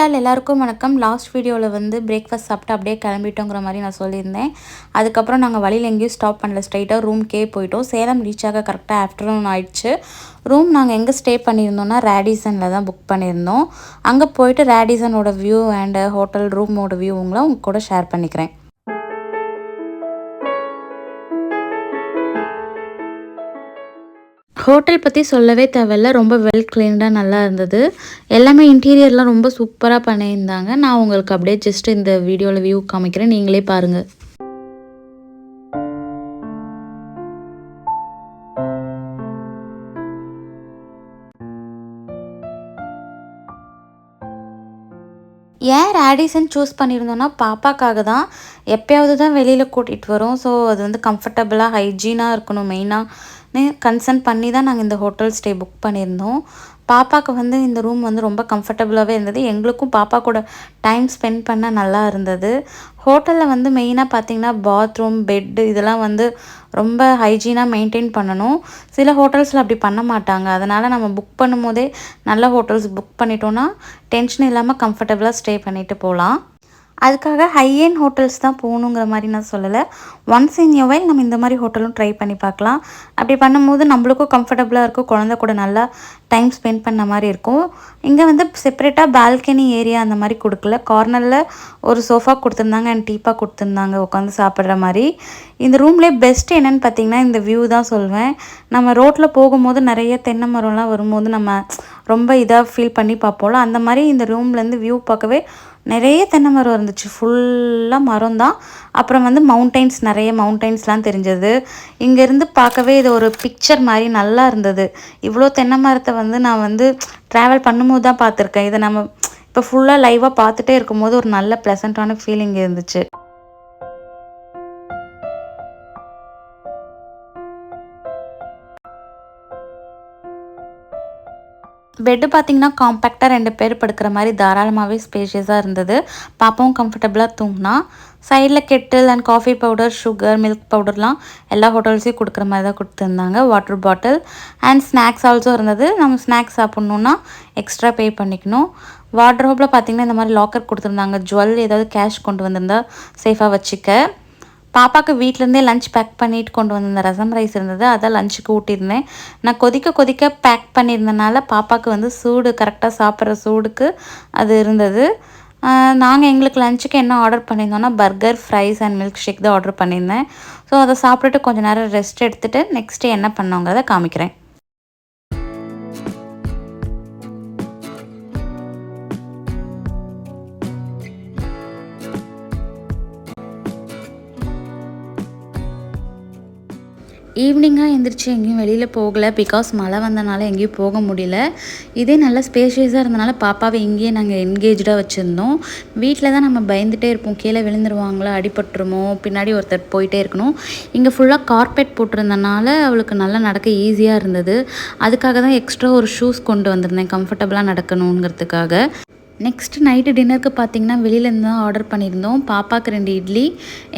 All எல்லாருக்கும் வணக்கம். Last வீடியோவில் வந்து பிரேக்ஃபாஸ்ட் சாப்பிட்டு அப்படியே கிளம்பிட்டோங்கிற மாதிரி நான் சொல்லியிருந்தேன். அதுக்கப்புறம் நாங்கள் வழியில் எங்கேயும் ஸ்டாப் பண்ணல, ஸ்ட்ரைட்டாக ரூம்க்கே போயிட்டோம். சேலம் ரீச் ஆக கரெக்டாக ஆஃப்டர்நூன் ஆயிடுச்சு. ரூம் நாங்கள் எங்கே ஸ்டே பண்ணியிருந்தோம்னா ரேடிசனில் தான் புக் பண்ணியிருந்தோம். அங்கே போயிட்டு ரேடிசனோட வியூ அண்டு ஹோட்டல் ரூமோட வியூவங்களும் உங்கள் கூட ஷேர் பண்ணிக்கிறேன். ஹோட்டல் பற்றி சொல்லவே தேவையில்ல, ரொம்ப வெல் க்ளீன்டாக நல்லா இருந்தது. எல்லாமே இன்டீரியர்லாம் ரொம்ப சூப்பராக பண்ணியிருந்தாங்க. நான் உங்களுக்கு அப்படியே ஜஸ்ட் இந்த வீடியோவில் வியூ காமிக்கிறேன், நீங்களே பாருங்கள். ஏன் ரேடிசன் சூஸ் பண்ணியிருந்தோன்னா பாப்பாக்காக தான். எப்போயாவது தான் வெளியில் கூட்டிகிட்டு வரோம். ஸோ அது வந்து கம்ஃபர்டபுளாக ஹைஜீனாக இருக்கணும் மெயினாக கன்சர்ன் பண்ணி தான் நாங்கள் இந்த ஹோட்டல் ஸ்டே புக் பண்ணியிருந்தோம். பாப்பாவுக்கு வந்து இந்த ரூம் வந்து ரொம்ப கம்ஃபர்டபுளாகவே இருந்தது. எங்களுக்கும் பாப்பா கூட டைம் ஸ்பெண்ட் பண்ண நல்லா இருந்தது. ஹோட்டலில் வந்து மெயினாக பார்த்திங்கன்னா பாத்ரூம், பெட்டு இதெல்லாம் வந்து ரொம்ப ஹைஜீனாக மெயின்டைன் பண்ணணும். சில ஹோட்டல்ஸில் அப்படி பண்ண மாட்டாங்க. அதனால் நம்ம புக் பண்ணும் போதே நல்ல ஹோட்டல்ஸ் புக் பண்ணிட்டோன்னா டென்ஷன் இல்லாமல் கம்ஃபர்டபுளாக ஸ்டே பண்ணிவிட்டு போகலாம். அதுக்காக ஹை எண்ட் ஹோட்டல்ஸ் தான் போகணுங்கிற மாதிரி நான் சொல்லலை. ஒன்ஸ் இன் எ வைல் நம்ம இந்த மாதிரி ஹோட்டலும் ட்ரை பண்ணி பார்க்கலாம். அப்படி பண்ணும்போது நம்மளுக்கும் கம்ஃபர்டபுளாக இருக்கும், குழந்தை கூட நல்லா டைம் ஸ்பெண்ட் பண்ண மாதிரி இருக்கும். இங்கே வந்து செப்பரேட்டாக பால்கனி ஏரியா அந்த மாதிரி கொடுக்கல. கார்னரில் ஒரு சோஃபா கொடுத்துருந்தாங்க அண்ட் டீப்பா கொடுத்துருந்தாங்க உட்காந்து சாப்பிட்ற மாதிரி. இந்த ரூம்லேயே பெஸ்ட் என்னென்னு பார்த்திங்கன்னா இந்த வியூ தான் சொல்வேன். நம்ம ரோட்டில் போகும்போது நிறைய தென்னை மரம்லாம் வரும்போது நம்ம ரொம்ப இதாக ஃபீல் பண்ணி பார்ப்போம்ல, அந்த மாதிரி இந்த ரூம்லேருந்து வியூ பார்க்கவே நிறைய தென்னை மரம் இருந்துச்சு. ஃபுல்லாக மரம் தான். அப்புறம் வந்து மவுண்டைன்ஸ், நிறைய மவுண்டைன்ஸ்லாம் தெரிஞ்சது. இங்கேருந்து பார்க்கவே இது ஒரு பிக்சர் மாதிரி நல்லா இருந்தது. இவ்வளோ தென்னை மரத்தை வந்து நான் வந்து ட்ராவல் பண்ணும்போது தான் பார்த்துருக்கேன். இதை நம்ம இப்போ ஃபுல்லாக லைவாக பார்த்துட்டே இருக்கும்போது ஒரு நல்ல ப்ளசண்ட்டான ஃபீலிங் இருந்துச்சு. பெட்டு பார்த்திங்கன்னா காம்பேக்டாக 2 பேர் படுக்கிற மாதிரி தாராளமாகவே ஸ்பேஷியஸாக இருந்தது. பாப்பாவும் கம்ஃபர்டபுளாக தூங்கினா. சைடில் kettle and coffee powder, sugar, milk பவுடர்லாம் எல்லா ஹோட்டல்ஸையும் கொடுக்குற மாதிரி தான் கொடுத்துருந்தாங்க. Water bottle and snacks also இருந்தது. நம்ம ஸ்நாக்ஸ் சாப்பிட்ணுன்னா எக்ஸ்ட்ரா பே பண்ணிக்கணும். வார்ட்ரோப்பில் பார்த்திங்கன்னா இந்த மாதிரி லாக்கர் கொடுத்துருந்தாங்க. ஜுவல் ஏதாவது கேஷ் கொண்டு வந்திருந்தா சேஃபாக வச்சுக்க. பாப்பாவுக்கு வீட்டிலேருந்தே லஞ்ச் பேக் பண்ணிட்டு கொண்டு வந்திருந்த ரசம் ரைஸ் இருந்தது. அதான் லஞ்சுக்கு ஊட்டியிருந்தேன். நான் கொதிக்க பேக் பண்ணியிருந்தனால பாப்பாவுக்கு வந்து சூடு கரெக்டாக சாப்பிட்ற சூடுக்கு அது இருந்தது. நாங்கள் எங்களுக்கு லஞ்சுக்கு என்ன ஆர்டர் பண்ணியிருந்தோன்னா burger, fries and milkshake தான் ஆர்டர் பண்ணியிருந்தேன். ஸோ அதை சாப்பிட்டுட்டு கொஞ்சம் நேரம் ரெஸ்ட் எடுத்துகிட்டு நெக்ஸ்ட்டு என்ன பண்ணோங்கிறத காமிக்கிறேன். ஈவினிங்காக எழுந்திரிச்சு எங்கேயும் வெளியில் போகலை. பிகாஸ் மழை வந்தனால எங்கேயும் போக முடியல. இதே நல்ல ஸ்பேஷியஸாக இருந்தனால பாப்பாவை இங்கேயே நாங்கள் என்கேஜாக வச்சுருந்தோம். வீட்டில் தான் நம்ம பயந்துகிட்டே இருப்போம், கீழே விழுந்துருவாங்களோ, அடிபட்டுருமோ, பின்னாடி ஒருத்தர் போயிட்டே இருக்கணும். இங்கே ஃபுல்லாக கார்பெட் போட்டிருந்தனால அவளுக்கு நல்லா நடக்க ஈஸியாக இருந்தது. அதுக்காக தான் எக்ஸ்ட்ரா ஒரு ஷூஸ் கொண்டு வந்திருந்தேன், கம்ஃபர்டபுளாக நடக்கணுங்கிறதுக்காக. நெக்ஸ்ட்டு நைட்டு டின்னருக்கு பார்த்திங்கன்னா வெளியிலேருந்து தான் ஆர்டர் பண்ணியிருந்தோம். பாப்பாவுக்கு 2 இட்லி,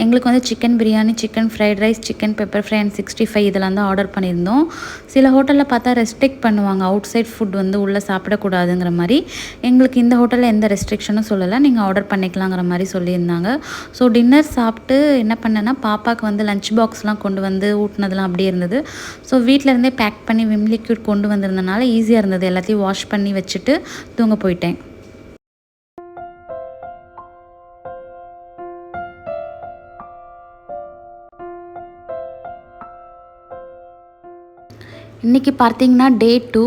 எங்களுக்கு வந்து chicken biryani, chicken fried rice, chicken pepper fry and 65 இதெல்லாம் தான் ஆர்டர் பண்ணியிருந்தோம். சில ஹோட்டலில் பார்த்தா ரெஸ்ட்ரிக்ட் பண்ணுவாங்க, அவுட் சைட் ஃபுட் வந்து உள்ளே சாப்பிடக்கூடாதுங்கிற மாதிரி. எங்களுக்கு இந்த ஹோட்டலில் எந்த ரெஸ்ட்ரிக்ஷனும் சொல்லலை, நீங்கள் ஆர்டர் பண்ணிக்கலாங்கிற மாதிரி சொல்லியிருந்தாங்க. ஸோ டின்னர் சாப்பிட்டு என்ன பண்ணேன்னா பாப்பாவுக்கு வந்து லஞ்ச் பாக்ஸ்லாம் கொண்டு வந்து ஊட்டினதுலாம் அப்படியே இருந்தது. ஸோ வீட்டிலேருந்தே பேக் பண்ணி விம் லிக்விட் கொண்டு வந்திருந்தனால ஈஸியாக இருந்தது. எல்லாத்தையும் வாஷ் பண்ணி வச்சுட்டு தூங்க போயிட்டேன். இன்றைக்கி பார்த்திங்கன்னா டே 2.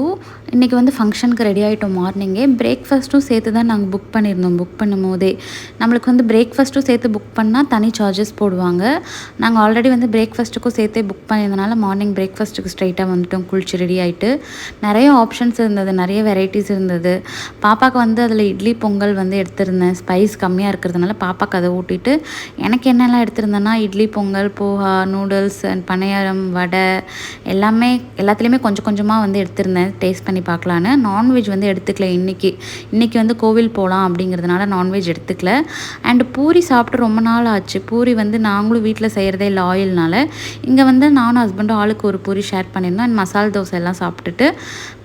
இன்றைக்கி வந்து ஃபங்க்ஷனுக்கு ரெடி ஆகிட்டோம். மார்னிங்கே பிரேக்ஃபாஸ்ட்டும் சேர்த்து தான் நாங்கள் புக் பண்ணியிருந்தோம். புக் பண்ணும் போதே நம்மளுக்கு வந்து பிரேக்ஃபாஸ்ட்டும் சேர்த்து புக் பண்ணால் தனி சார்ஜஸ் போடுவாங்க. நாங்கள் ஆல்ரெடி வந்து பிரேக்ஃபாஸ்ட்டுக்கும் சேர்த்தே புக் பண்ணியிருந்தனால மார்னிங் பிரேக்ஃபாஸ்ட்டுக்கு ஸ்ட்ரைட்டாக வந்துட்டோம். குளிச்சு ரெடி ஆகிட்டு நிறைய ஆப்ஷன்ஸ் இருந்தது, நிறைய வெரைட்டிஸ் இருந்தது. பாப்பாவுக்கு வந்து அதில் இட்லி பொங்கல் வந்து எடுத்திருந்தேன். ஸ்பைஸ் கம்மியாக இருக்கிறதுனால பாப்பாவுக்கு அதை ஊட்டிட்டு எனக்கு என்னெல்லாம் எடுத்திருந்தேன்னா இட்லி பொங்கல், போஹா, நூடுல்ஸ் அண்ட் பணியாரம், வடை எல்லாமே எல்லாத்துலேயும் எல்லாத்துலேயுமே கொஞ்சம் கொஞ்சமாக வந்து எடுத்திருந்தேன் டேஸ்ட் பண்ணி பார்க்கலான்னு. நான்வெஜ் வந்து எடுத்துக்கல இன்றைக்கி வந்து கோவில் போகலாம் அப்படிங்கிறதுனால நான்வெஜ் எடுத்துக்கல. அண்டு பூரி சாப்பிட்டு ரொம்ப நாள் ஆச்சு. பூரி வந்து நாங்களும் வீட்டில் செய்கிறதே இல்லை ஆயில்னால. இங்கே வந்து நானும் ஹஸ்பண்டும் ஆளுக்கு ஒரு பூரி ஷேர் பண்ணியிருந்தோம். அண்ட் மசால் தோசை எல்லாம் சாப்பிட்டுட்டு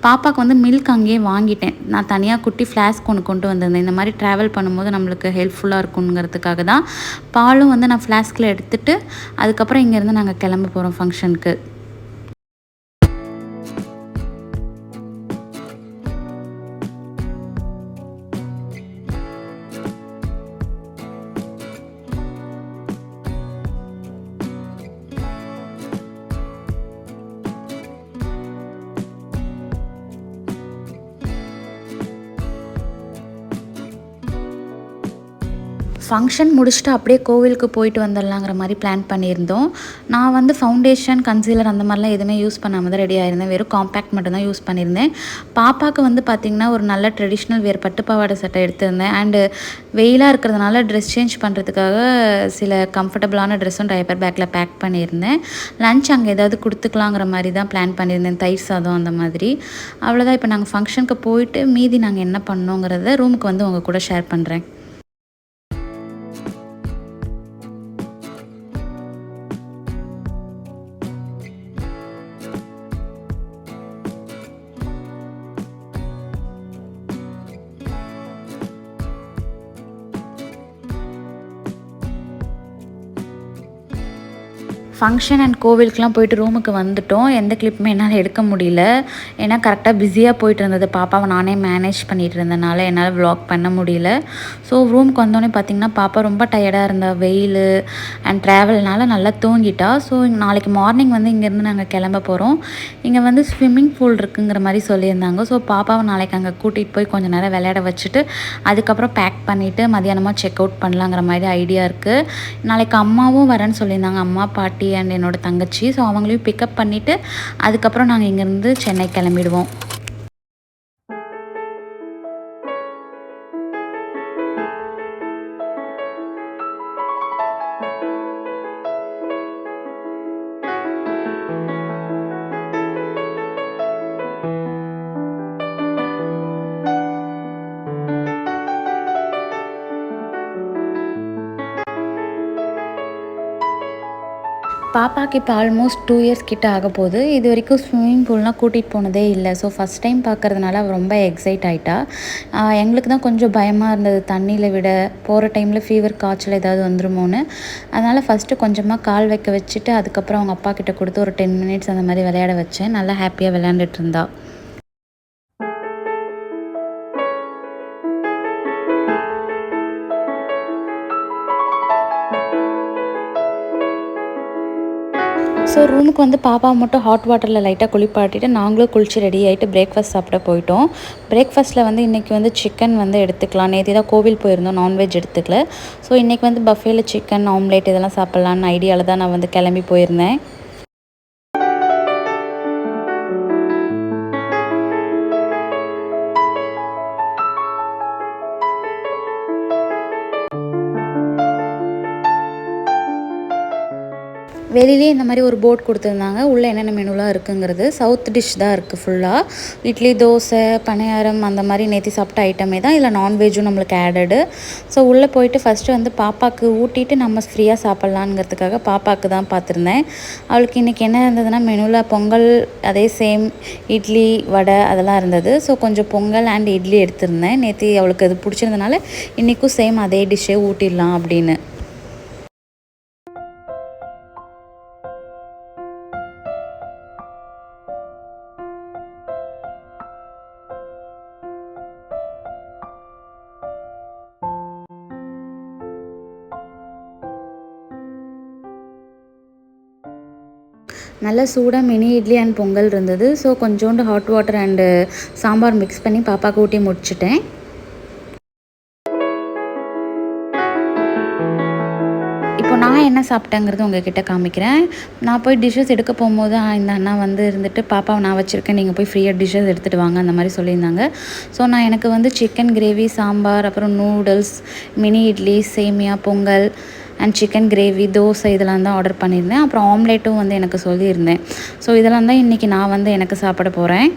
பாப்பாவுக்கு வந்து மில்க் அங்கேயே வாங்கிட்டேன். நான் தனியாக குட்டி ஃப்ளாஸ்க் ஒன்று கொண்டு வந்திருந்தேன். இந்த மாதிரி ட்ராவல் பண்ணும்போது நம்மளுக்கு ஹெல்ப்ஃபுல்லாக இருக்குங்கிறதுக்காக தான். பாலும் வந்து நான் ஃப்ளாஸ்கில் எடுத்துகிட்டு அதுக்கப்புறம் இங்கேருந்து நாங்கள் கிளம்ப போகிறோம் ஃபங்க்ஷனுக்கு. ஃபங்க்ஷன் முடிச்சுட்டு அப்படியே கோவிலுக்கு போயிட்டு வந்துடலாங்கிற மாதிரி பிளான் பண்ணியிருந்தோம். நான் வந்து ஃபவுண்டேஷன், கன்சீலர் அந்த மாதிரிலாம் எதுவுமே யூஸ் பண்ணாமல் தான் ரெடி ஆகிருந்தேன். வெறும் காம்பேக்ட் மட்டும் தான் யூஸ் பண்ணியிருந்தேன். பாப்பாவுக்கு வந்து பார்த்திங்கன்னா ஒரு நல்ல ட்ரெடிஷ்னல் வேர் பட்டு பாவாடை சட்டை எடுத்திருந்தேன். அண்டு வெயிலாக இருக்கிறதுனால ட்ரெஸ் சேஞ்ச் பண்ணுறதுக்காக சில கம்ஃபர்டபுளான ட்ரெஸ்ஸும் டைப்பர் பேக்கில் பேக் பண்ணியிருந்தேன். லன்ச் அங்கே ஏதாவது கொடுத்துக்கலாங்கிற மாதிரி தான் பிளான் பண்ணியிருந்தேன். தயிர் சாதம் அந்த மாதிரி. அவ்வளோதான். இப்போ நாங்கள் ஃபங்க்ஷனுக்கு போயிட்டு மீதி நாங்கள் என்ன பண்ணோங்கிறத ரூமுக்கு வந்து உங்கள் கூட ஷேர் பண்ணுறேன். ஃபங்க்ஷன் அண்ட் கோவிலுக்கெலாம் போயிட்டு ரூமுக்கு வந்துவிட்டோம். எந்த கிளிப்புமே என்னால் எடுக்க முடியல. ஏன்னா கரெக்டாக பிஸியாக போயிட்டு இருந்தது. பாப்பாவை நானே மேனேஜ் பண்ணிகிட்டு இருந்தனால என்னால் வ்ளாக் பண்ண முடியல. ஸோ ரூமுக்கு வந்தோடனே பார்த்திங்கன்னா பாப்பா ரொம்ப டயர்டாக இருந்தா. வெயில் அண்ட் ட்ராவல்னால நல்லா தூங்கிட்டா. ஸோ நாளைக்கு மார்னிங் வந்து இங்கேருந்து நாங்கள் கிளம்ப போகிறோம். இங்கே வந்து ஸ்விம்மிங் பூல் இருக்குங்கிற மாதிரி சொல்லியிருந்தாங்க. ஸோ பாப்பாவை நாளைக்கு அங்கே கூட்டிகிட்டு போய் கொஞ்சம் நேரம் விளையாட வச்சுட்டு அதுக்கப்புறம் பேக் பண்ணிவிட்டு மதியானமாக செக் அவுட் பண்ணலாங்கிற மாதிரி ஐடியா இருக்குது. நாளைக்கு அம்மாவும் வரேன்னு சொல்லியிருந்தாங்க. அம்மா, பாட்டி அண்ட் என்னோடய தங்கச்சி. ஸோ அவங்களையும் பிக்கப் பண்ணிவிட்டு அதுக்கப்புறம் நாங்கள் இங்கேருந்து சென்னை கிளம்பிடுவோம். பாப்பாவுக்கு இப்போ ஆல்மோஸ்ட் 2 இயர்ஸ் கிட்ட ஆக போகுது. இது வரைக்கும் ஸ்விம்மிங் பூல்லாம் கூட்டிகிட்டு போனதே இல்லை. ஸோ ஃபஸ்ட் டைம் பார்க்குறதுனால அவள் ரொம்ப எக்ஸைட் ஆகிட்டா. எங்களுக்கு தான் கொஞ்சம் பயமாக இருந்தது தண்ணியில் விட. போகிற டைமில் ஃபீவர், காய்ச்சல் ஏதாவது வந்துருமோன்னு. அதனால் ஃபஸ்ட்டு கொஞ்சமாக கால் வைக்க வச்சுட்டு அதுக்கப்புறம் அவங்க அப்பா கிட்ட கொடுத்து ஒரு 10 மினிட்ஸ் அந்த மாதிரி விளையாட வச்சேன். நல்லா ஹாப்பியாக விளையாண்டுட்டு இருந்தா. ஸோ ரூமுக்கு வந்து பாப்பாவை மட்டும் ஹாட் வாட்டரில் லைட்டாக குளிப்பாட்டிட்டு நாங்களும் குளித்து ரெடி ஆகிட்டு பிரேக்ஃபாஸ்ட் சாப்பிட போயிட்டோம். பிரேக்ஃபாஸ்ட்டில் வந்து இன்றைக்கி வந்து சிக்கன் வந்து எடுத்துக்கலாம். நேற்று தான் கோவில் போயிருந்தோம், நான்வெஜ் எடுத்துக்கல. ஸோ இன்றைக்கி வந்து பஃபேல சிக்கன், ஆம்லேட் இதெல்லாம் சாப்பிட்லான்னு ஐடியாவில் தான் நான் வந்து கிளம்பி போயிருந்தேன். வெளியிலே இந்த மாதிரி ஒரு போர்ட் கொடுத்துருந்தாங்க. உள்ளே என்னென்ன மெனுலாம் இருக்குங்கிறது. சவுத் டிஷ் தான் இருக்குது ஃபுல்லாக. இட்லி, தோசை, பணியாரம் அந்த மாதிரி நேற்று சாப்பிட்ட ஐட்டமே தான். இல்லை நான்வெஜ்ஜும் நம்மளுக்கு ஆடடு. ஸோ உள்ளே போயிட்டு ஃபஸ்ட்டு வந்து பாப்பாவுக்கு ஊட்டிட்டு நம்ம ஃப்ரீயாக சாப்பிட்லாங்கிறதுக்காக பாப்பாவுக்கு தான் பார்த்துருந்தேன். அவளுக்கு இன்றைக்கி என்ன இருந்ததுன்னா மெனுவில் பொங்கல், அதே சேம் இட்லி, வடை அதெல்லாம் இருந்தது. ஸோ கொஞ்சம் பொங்கல் அண்ட் இட்லி எடுத்திருந்தேன். நேற்று அவளுக்கு அது பிடிச்சிருந்தனால இன்றைக்கும் சேம் அதே டிஷ்ஷே ஊட்டிடலாம் அப்படின்னு. நல்ல சூடாக மினி இட்லி அண்ட் பொங்கல் இருந்தது. ஸோ கொஞ்சோண்டு hot water and sambar mix பண்ணி பாப்பாவுக்கு ஊட்டி முடிச்சிட்டேன். இப்போ நான் என்ன சாப்பிட்டேங்கிறது உங்ககிட்ட காமிக்கிறேன். நான் போய் டிஷ்ஷஸ் எடுக்க போகும்போது இந்த அண்ணா வந்து இருந்துட்டு, பாப்பாவை நான் வச்சுருக்கேன், நீங்கள் போய் ஃப்ரீயாக டிஷ்ஷஸ் எடுத்துகிட்டு வாங்க அந்த மாதிரி சொல்லியிருந்தாங்க. ஸோ நான் எனக்கு வந்து சிக்கன் கிரேவி, சாம்பார், அப்புறம் நூடுல்ஸ், மினி இட்லி, சேமியா, Pongal and chicken gravy, dosa இதெல்லாம் தான் ஆர்டர் பண்ணியிருந்தேன். அப்புறம் ஆம்லேட்டும் வந்து எனக்கு சொல்லியிருந்தேன். ஸோ இதெல்லாம் தான் இன்றைக்கி நான் வந்து எனக்கு சாப்பிட போகிறேன்.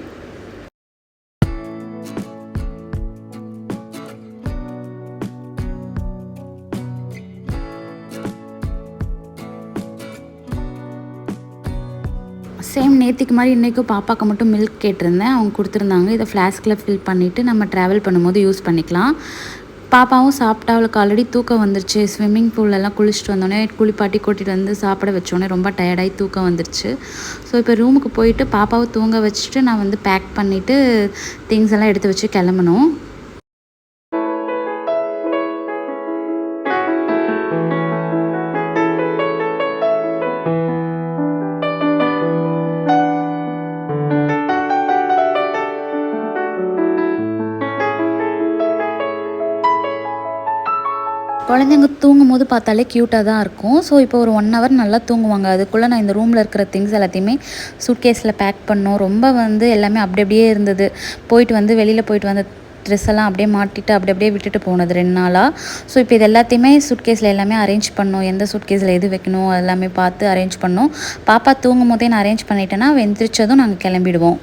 சேம் நேற்றுக்கு மாதிரி இன்றைக்கும் பாப்பாவுக்கு மட்டும் மில்க் கேட்டிருந்தேன். அவங்க கொடுத்துருந்தாங்க. இதை ஃப்ளாஸ்கில் ஃபில் பண்ணிவிட்டு நம்ம ட்ராவல் பண்ணும்போது யூஸ் பண்ணிக்கலாம். பாப்பாவும் சாப்பிட்டா, அவளுக்கு ஆல்ரெடி தூக்கம் வந்துருச்சு. ஸ்விம்மிங் பூலெல்லாம் குளிச்சுட்டு வந்தோடனே குளிப்பாட்டி கூட்டிகிட்டு வந்து சாப்பிட வச்சோடனே ரொம்ப டயர்டாகி தூக்கம் வந்துருச்சு. ஸோ இப்போ ரூமுக்கு போயிட்டு பாப்பாவை தூங்க வச்சுட்டு நான் வந்து பேக் பண்ணிவிட்டு திங்ஸ் எல்லாம் எடுத்து வச்சு கிளம்பணும். குழந்தைங்க தூங்கும்போது பார்த்தாலே க்யூட்டாக தான் இருக்கும். ஸோ இப்போ ஒரு 1 ஹவர் நல்லா தூங்குவாங்க. அதுக்குள்ளே நான் இந்த ரூமில் இருக்கிற திங்ஸ் எல்லாத்தையுமே சூட்கேஸில் பேக் பண்ணோம். ரொம்ப வந்து எல்லாமே அப்படியே இருந்தது. வெளியில் போயிட்டு வந்த ட்ரெஸ் எல்லாம் அப்படியே மாட்டிட்டு அப்படியே விட்டுட்டு போனது 2 நாளாக. ஸோ இப்போ இது எல்லாத்தையுமே சூட்கேஸில் எல்லாமே அரேஞ்ச் பண்ணோம். எந்த சூட்கேஸில் எது வைக்கணும் எல்லாமே பார்த்து அரேஞ்ச் பண்ணோம். பாப்பா தூங்கும் போதே நான் அரேஞ்ச் பண்ணிட்டேன்னா வெந்திரிச்சதும் நாங்கள் கிளம்பிடுவோம்.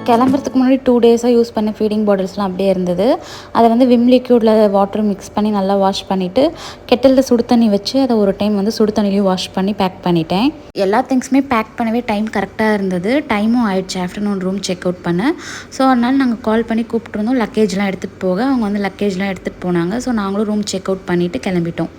கிளம்புறதுக்கு முன்னாடி 2 டேஸாக யூஸ் பண்ண ஃபீடிங் பாட்டில்ஸ்லாம் அப்படியே இருந்தது. அதை வந்து விம் லிக்யூடில் வாட்டர் மிக்ஸ் பண்ணி நல்லா வாஷ் பண்ணிவிட்டு கெட்டிலில் சுடு தண்ணி வச்சு அதை ஒரு டைம் வந்து சுடு தண்ணிலையும் வாஷ் பண்ணி பேக் பண்ணிட்டேன். எல்லா திங்ஸுமே பேக் பண்ணவே டைம் கரெக்டாக இருந்தது. டைமும் ஆயிடுச்சு ஆஃப்டர்நூன் ரூம் செக் அவுட் பண்ண. ஸோ அதனால் நாங்கள் கால் பண்ணி கூப்பிட்டுருந்தோம் லக்கேஜ்லாம் எடுத்துகிட்டு போக. அவங்க வந்து லக்கேஜ்லாம் எடுத்துகிட்டு போனாங்க. ஸோ நாங்களும் ரூம் செக் அவுட் பண்ணிவிட்டு கிளம்பிட்டோம்.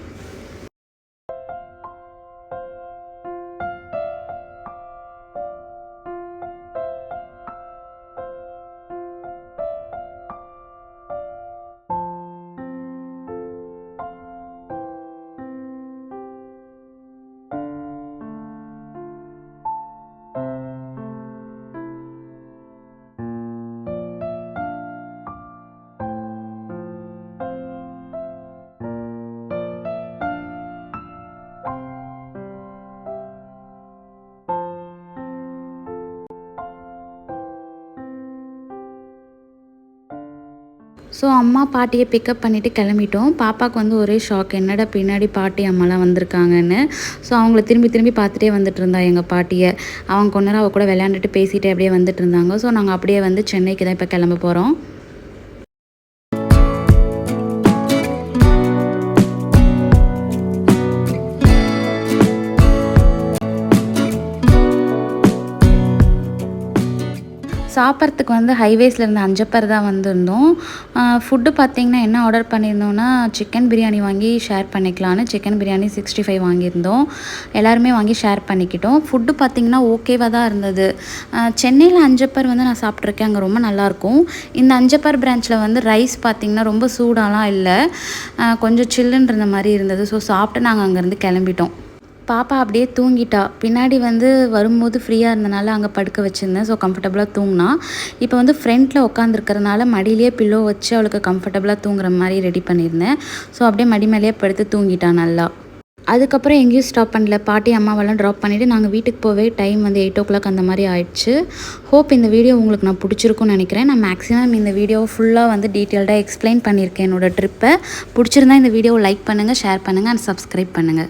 ஸோ அம்மா பாட்டியை பிக்கப் பண்ணிவிட்டு கிளம்பிட்டோம். பாப்பாவுக்கு வந்து ஒரே ஷாக், என்னடா பின்னாடி பாட்டி அம்மாலாம் வந்திருக்காங்கன்னு. ஸோ அவங்கள திரும்பி பார்த்துட்டே வந்துட்டு இருந்தா எங்கள் பாட்டியை. அவங்க கொஞ்ச நேரம் அவள் கூட விளையாண்டுட்டு பேசிகிட்டே அப்படியே வந்துட்டு இருந்தாங்க. ஸோ நாங்கள் அப்படியே வந்து சென்னைக்கு தான் இப்போ கிளம்ப போகிறோம். சாப்பிட்றதுக்கு வந்து ஹைவேஸ்லேருந்து அஞ்சப்பர் தான் வந்திருந்தோம். ஃபுட்டு பார்த்திங்கன்னா என்ன ஆர்டர் பண்ணியிருந்தோன்னா சிக்கன் பிரியாணி வாங்கி ஷேர் பண்ணிக்கலான்னு சிக்கன் பிரியாணி 65 வாங்கியிருந்தோம். எல்லாருமே வாங்கி ஷேர் பண்ணிக்கிட்டோம். ஃபுட்டு பார்த்திங்கன்னா ஓகேவாக தான் இருந்தது. சென்னையில் அஞ்சப்பர் வந்து நான் சாப்பிட்ருக்கேன், அங்கே ரொம்ப நல்லாயிருக்கும். இந்த அஞ்சப்பர் பிரான்ச்சில் வந்து ரைஸ் பார்த்திங்கன்னா ரொம்ப சூடாலாம் இல்லை, கொஞ்சம் சில்லுன்னு இருந்த மாதிரி இருந்தது. ஸோ சாப்பிட்டு நாங்கள் அங்கேருந்து கிளம்பிட்டோம். பாப்பா அப்படியே தூங்கிட்டா. பின்னாடி வந்து வரும்போது ஃப்ரீயாக இருந்தனால அங்கே படுக்க வச்சுருந்தேன். ஸோ கம்ஃபர்டபுளாக தூங்கினா. இப்போ வந்து ஃப்ரண்ட்டில் உட்காந்துருக்கிறதுனால மடியிலே பில்லோ வச்சு அவளுக்கு கம்ஃபர்டபுளாக தூங்குற மாதிரி ரெடி பண்ணியிருந்தேன். ஸோ அப்படியே மடி மேலேயே படுத்து தூங்கிட்டா நல்லா. அதுக்கப்புறம் எங்கேயும் ஸ்டாப் பண்ணல. பாட்டி அம்மாவெல்லாம் ட்ராப் பண்ணிவிட்டு நாங்கள் வீட்டுக்கு போவே டைம் வந்து 8 o'clock அந்த மாதிரி ஆயிடுச்சு. ஹோப் இந்த வீடியோ உங்களுக்கு நான் பிடிச்சிருக்குன்னு நினைக்கிறேன். நான் மேக்ஸிமம் இந்த வீடியோ ஃபுல்லாக வந்து டீட்டெயில்டாக எக்ஸ்பிளைன் பண்ணியிருக்கேன் என்னோடய ட்ரிப்பை. பிடிச்சிருந்தா இந்த வீடியோவை லைக் பண்ணுங்கள், ஷேர் பண்ணுங்கள் அண்ட் சப்ஸ்கிரைப் பண்ணுங்கள்.